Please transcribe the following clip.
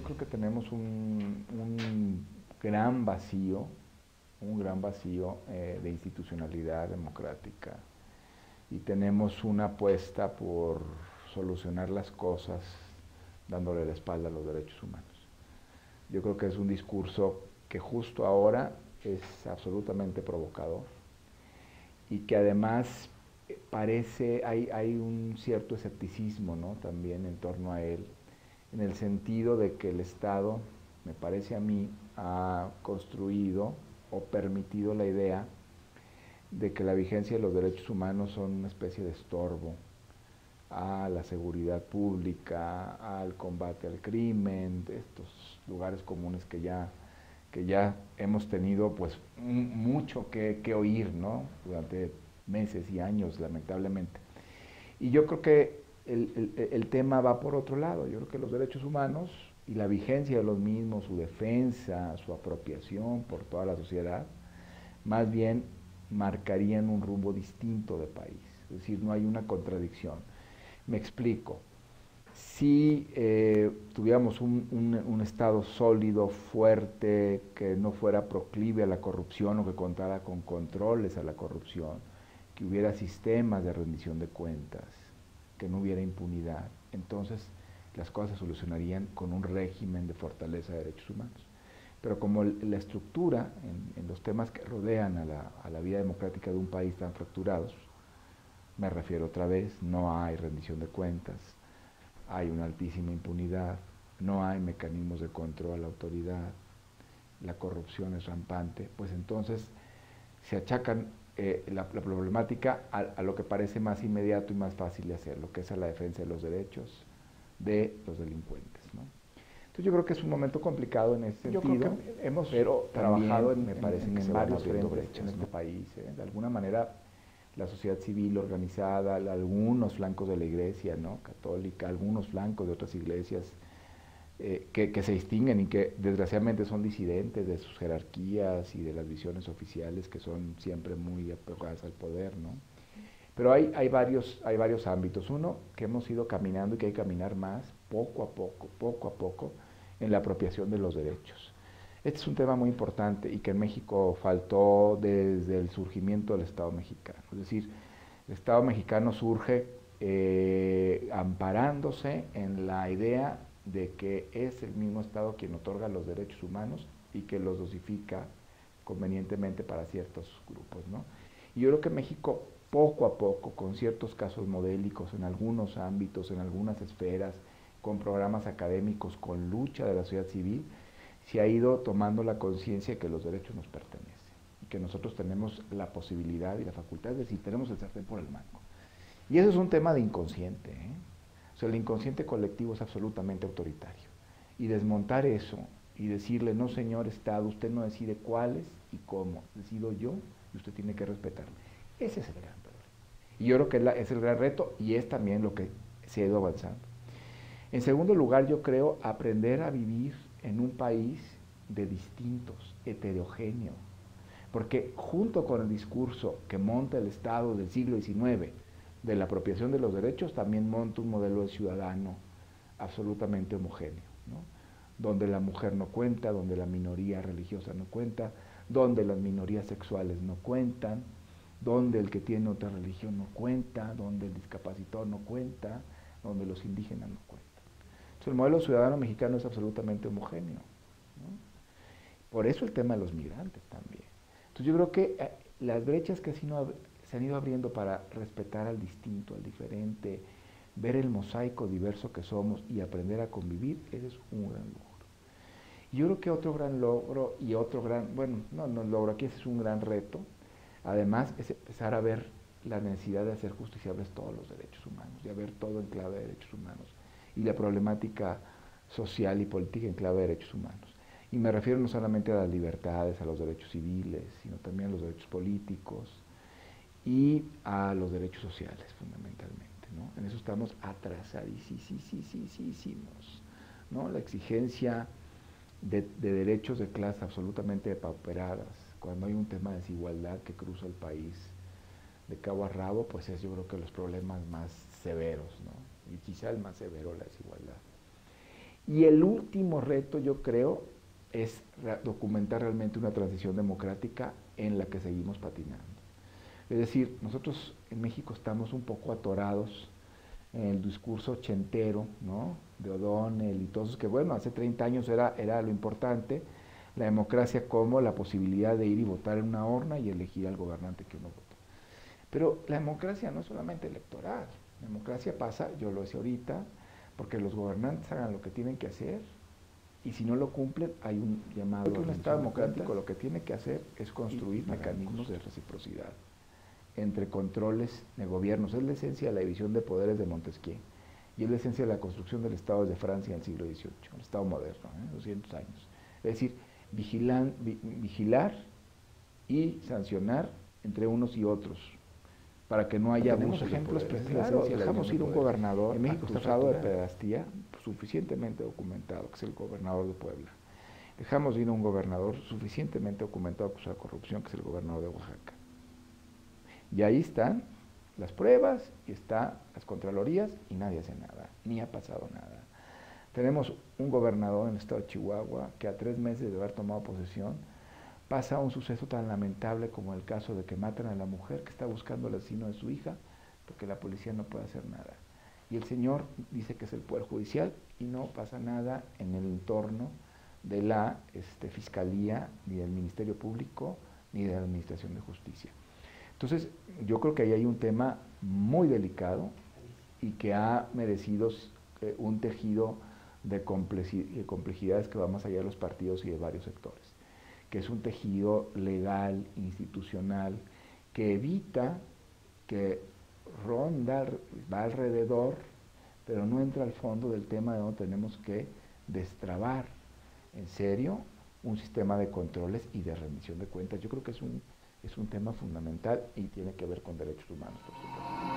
creo que tenemos un gran vacío, de institucionalidad democrática y tenemos una apuesta por solucionar las cosas dándole la espalda a los derechos humanos. Yo creo que es un discurso que justo ahora es absolutamente provocador y que además hay un cierto escepticismo, ¿no?, también en torno a él, en el sentido de que el Estado, me parece a mí, ha construido o permitido la idea de que la vigencia de los derechos humanos son una especie de estorbo a la seguridad pública, al combate al crimen, de estos lugares comunes que ya hemos tenido pues mucho que oír, ¿no?, durante meses y años, lamentablemente. Y yo creo que el tema va por otro lado. Yo creo que los derechos humanos y la vigencia de los mismos, su defensa, su apropiación por toda la sociedad, más bien marcarían un rumbo distinto de país. Es decir, no hay una contradicción. Me explico. Si tuviéramos un Estado sólido, fuerte, que no fuera proclive a la corrupción o que contara con controles a la corrupción, que hubiera sistemas de rendición de cuentas, que no hubiera impunidad, entonces las cosas se solucionarían con un régimen de fortaleza de derechos humanos. Pero como la estructura en los temas que rodean a la vida democrática de un país tan fracturados, me refiero otra vez, no hay rendición de cuentas, hay una altísima impunidad, no hay mecanismos de control a la autoridad, la corrupción es rampante, pues entonces se achacan la problemática a lo que parece más inmediato y más fácil de hacer, lo que es a la defensa de los derechos de los delincuentes, ¿no? Entonces yo creo que es un momento complicado en ese sentido, pero trabajado me parece que en varios frentes en este país. De alguna manera la sociedad civil organizada, algunos flancos de la iglesia, ¿no?, católica, algunos flancos de otras iglesias que se distinguen y que desgraciadamente son disidentes de sus jerarquías y de las visiones oficiales que son siempre muy apegadas al poder, ¿no? Pero hay varios ámbitos. Uno, que hemos ido caminando y que hay que caminar más, poco a poco, en la apropiación de los derechos. Este es un tema muy importante y que en México faltó desde el surgimiento del Estado mexicano. Es decir, el Estado mexicano surge amparándose en la idea de que es el mismo Estado quien otorga los derechos humanos y que los dosifica convenientemente para ciertos grupos, ¿no? Y yo creo que México, poco a poco, con ciertos casos modélicos en algunos ámbitos, en algunas esferas, con programas académicos, con lucha de la sociedad civil, se ha ido tomando la conciencia de que los derechos nos pertenecen y que nosotros tenemos la posibilidad y la facultad de decir, tenemos el sartén por el mango. Y eso es un tema de inconsciente, ¿eh? O sea, el inconsciente colectivo es absolutamente autoritario. Y desmontar eso y decirle, no señor Estado, usted no decide cuáles y cómo, decido yo y usted tiene que respetarme. Ese es el gran problema. Y yo creo que es el gran reto y es también lo que se ha ido avanzando. En segundo lugar, yo creo aprender a vivir en un país de distintos, heterogéneo. Porque junto con el discurso que monta el Estado del siglo XIX de la apropiación de los derechos, también monta un modelo de ciudadano absolutamente homogéneo, ¿no?, donde la mujer no cuenta, donde la minoría religiosa no cuenta, donde las minorías sexuales no cuentan, donde el que tiene otra religión no cuenta, donde el discapacitado no cuenta, donde los indígenas no cuentan. Entonces, el modelo ciudadano mexicano es absolutamente homogéneo, ¿no? Por eso el tema de los migrantes también. Entonces yo creo que las brechas que se han ido abriendo para respetar al distinto, al diferente, ver el mosaico diverso que somos y aprender a convivir, ese es un gran logro. Y yo creo que otro gran logro y otro gran, bueno, no logro, aquí ese es un gran reto, además es empezar a ver la necesidad de hacer justiciables todos los derechos humanos, de ver todo en clave de derechos humanos y la problemática social y política en clave de derechos humanos. Y me refiero no solamente a las libertades, a los derechos civiles, sino también a los derechos políticos y a los derechos sociales, fundamentalmente, ¿no? En eso estamos atrasadísimos, ¿no? La exigencia de derechos de clase absolutamente depauperadas, cuando hay un tema de desigualdad que cruza el país de cabo a rabo, pues es yo creo que los problemas más severos, ¿no? Y quizá el más severo, la desigualdad. Y el último reto, yo creo, es documentar realmente una transición democrática en la que seguimos patinando. Es decir, nosotros en México estamos un poco atorados en el discurso ochentero, ¿no? De O'Donnell y todos esos que, bueno, hace 30 años era lo importante, la democracia como la posibilidad de ir y votar en una urna y elegir al gobernante que uno votó. Pero la democracia no es solamente electoral, la democracia pasa, yo lo decía ahorita, porque los gobernantes hagan lo que tienen que hacer y si no lo cumplen hay un llamado. Porque un Estado democrático lo que tiene que hacer es construir mecanismos de reciprocidad entre controles de gobiernos. Es la esencia de la división de poderes de Montesquieu y es la esencia de la construcción del Estado de Francia en el siglo XVIII, el Estado moderno, 200 años. Es decir, vigilar y sancionar entre unos y otros para que no haya abusos. Ejemplos claro, dejamos ir un gobernador en México acusado de pedastía suficientemente documentado, que es el gobernador de Puebla. Dejamos ir a un gobernador suficientemente documentado acusado de corrupción, que es el gobernador de Oaxaca. Y ahí están las pruebas, y están las contralorías, y nadie hace nada, ni ha pasado nada. Tenemos un gobernador en el estado de Chihuahua que a 3 meses de haber tomado posesión pasa un suceso tan lamentable como el caso de que matan a la mujer que está buscando al asesino de su hija, porque la policía no puede hacer nada. Y el señor dice que es el Poder Judicial y no pasa nada en el entorno de la Fiscalía, ni del Ministerio Público, ni de la Administración de Justicia. Entonces, yo creo que ahí hay un tema muy delicado y que ha merecido un tejido de complejidades que va más allá de los partidos y de varios sectores, que es un tejido legal, institucional, que evita, que ronda, va alrededor, pero no entra al fondo del tema de donde tenemos que destrabar en serio un sistema de controles y de rendición de cuentas. Yo creo que es un tema fundamental y tiene que ver con derechos humanos, por supuesto.